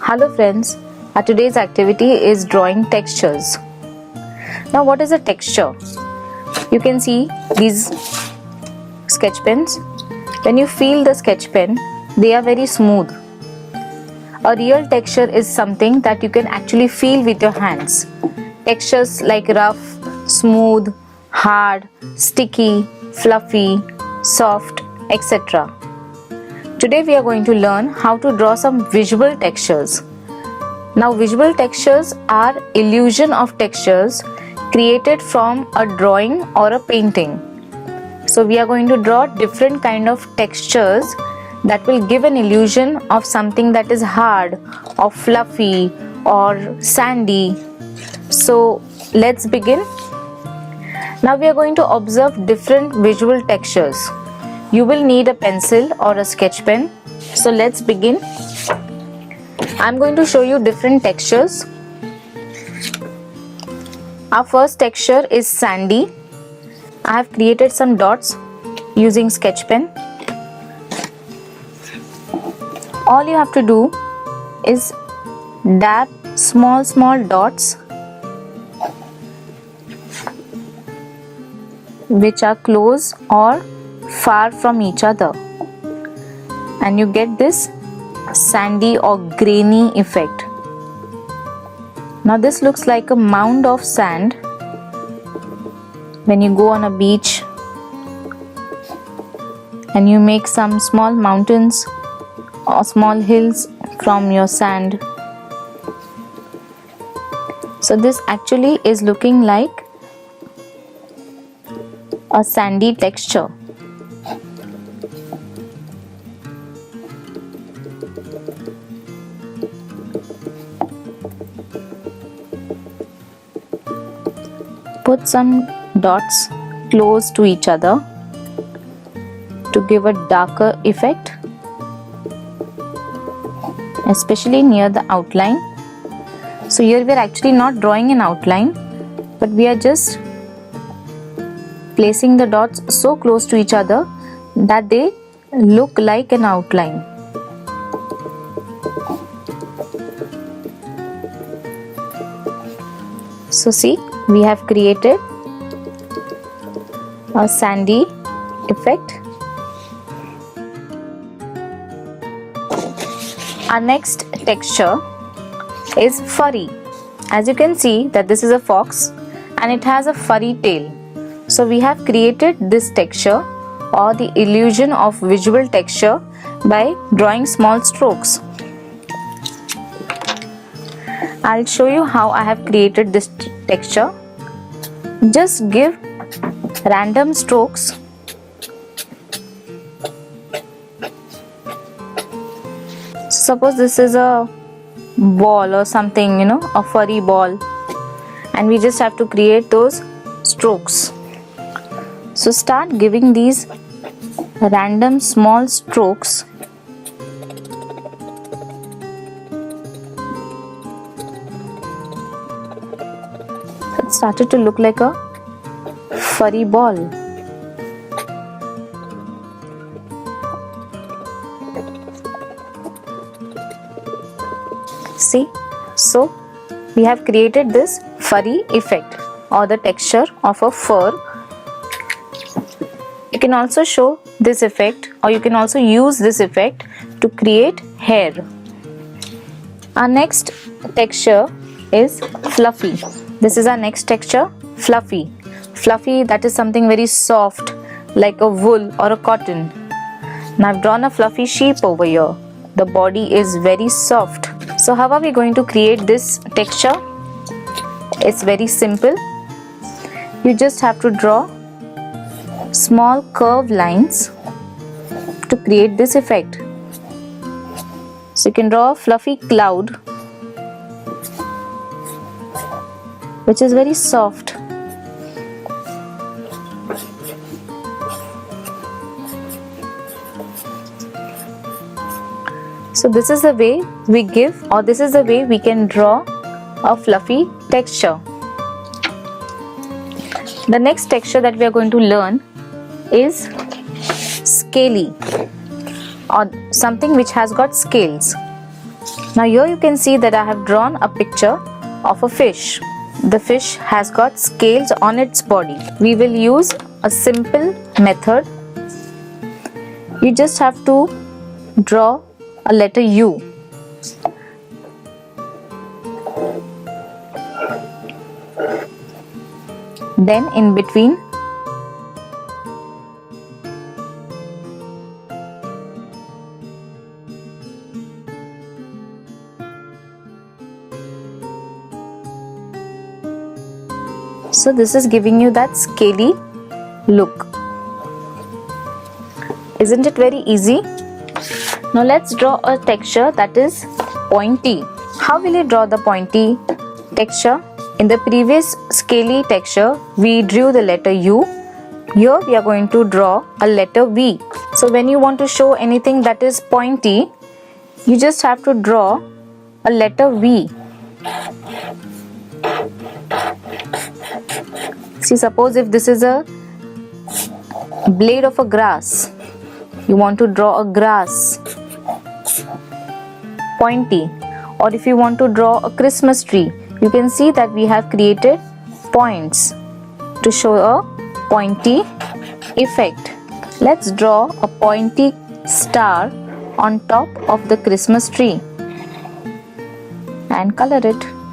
Hello friends, our today's activity is drawing textures. Now what is a texture? You can see these sketch pens. When you feel the sketch pen, they are very smooth. A real texture is something that you can actually feel with your hands. Textures like rough, smooth, hard, sticky, fluffy, soft, etc. Today we are going to learn how to draw some visual textures. Now visual textures are illusion of textures created from a drawing or a painting. So we are going to draw different kind of textures that will give an illusion of something that is hard or fluffy or sandy. So let's begin. Now we are going to observe different visual textures. You will need a pencil or a sketch pen. So let's begin. I'm going to show you different textures. Our first texture is sandy. I have created some dots using sketch pen. All you have to do is dab small dots which are close or far from each other, and you get this sandy or grainy effect. Now this looks like a mound of sand when you go on a beach and you make some small mountains or small hills from your sand. So this actually is looking like a sandy texture. Put some dots close to each other to give a darker effect, especially near the outline. So here we are actually not drawing an outline, but we are just placing the dots so close to each other that they look like an outline. So see, we have created a sandy effect. Our next texture is furry. As you can see that this is a fox and it has a furry tail. So we have created this texture or the illusion of visual texture by drawing small strokes. I'll show you how I have created this texture. Just give random strokes . Suppose this is a ball or something, a furry ball, and we just have to create those strokes. So start giving these random small strokes . It started to look like a furry ball. See, so we have created this furry effect or the texture of a fur. You can also show this effect, or you can also use this effect to create hair. Our next texture is fluffy. This is our next texture, fluffy. Fluffy, that is something very soft like a wool or a cotton. Now I've drawn a fluffy sheep over here. The body is very soft. So how are we going to create this texture? It's very simple. You just have to draw small curved lines to create this effect. So you can draw a fluffy cloud which is very soft. So this is the way we give, or this is the way we can draw a fluffy texture. The next texture that we are going to learn is scaly, or something which has got scales. Now here you can see that I have drawn a picture of a fish. The fish has got scales on its body. We will use a simple method. You just have to draw a letter U. Then in between, so this is giving you that scaly look. Isn't it very easy? Now let's draw a texture that is pointy. How will you draw the pointy texture? In the previous scaly texture, we drew the letter U. Here we are going to draw a letter V. So when you want to show anything that is pointy, you just have to draw a letter V. See, suppose if this is a blade of a grass, you want to draw a grass, pointy. Or if you want to draw a Christmas tree, you can see that we have created points to show a pointy effect. Let's draw a pointy star on top of the Christmas tree and color it.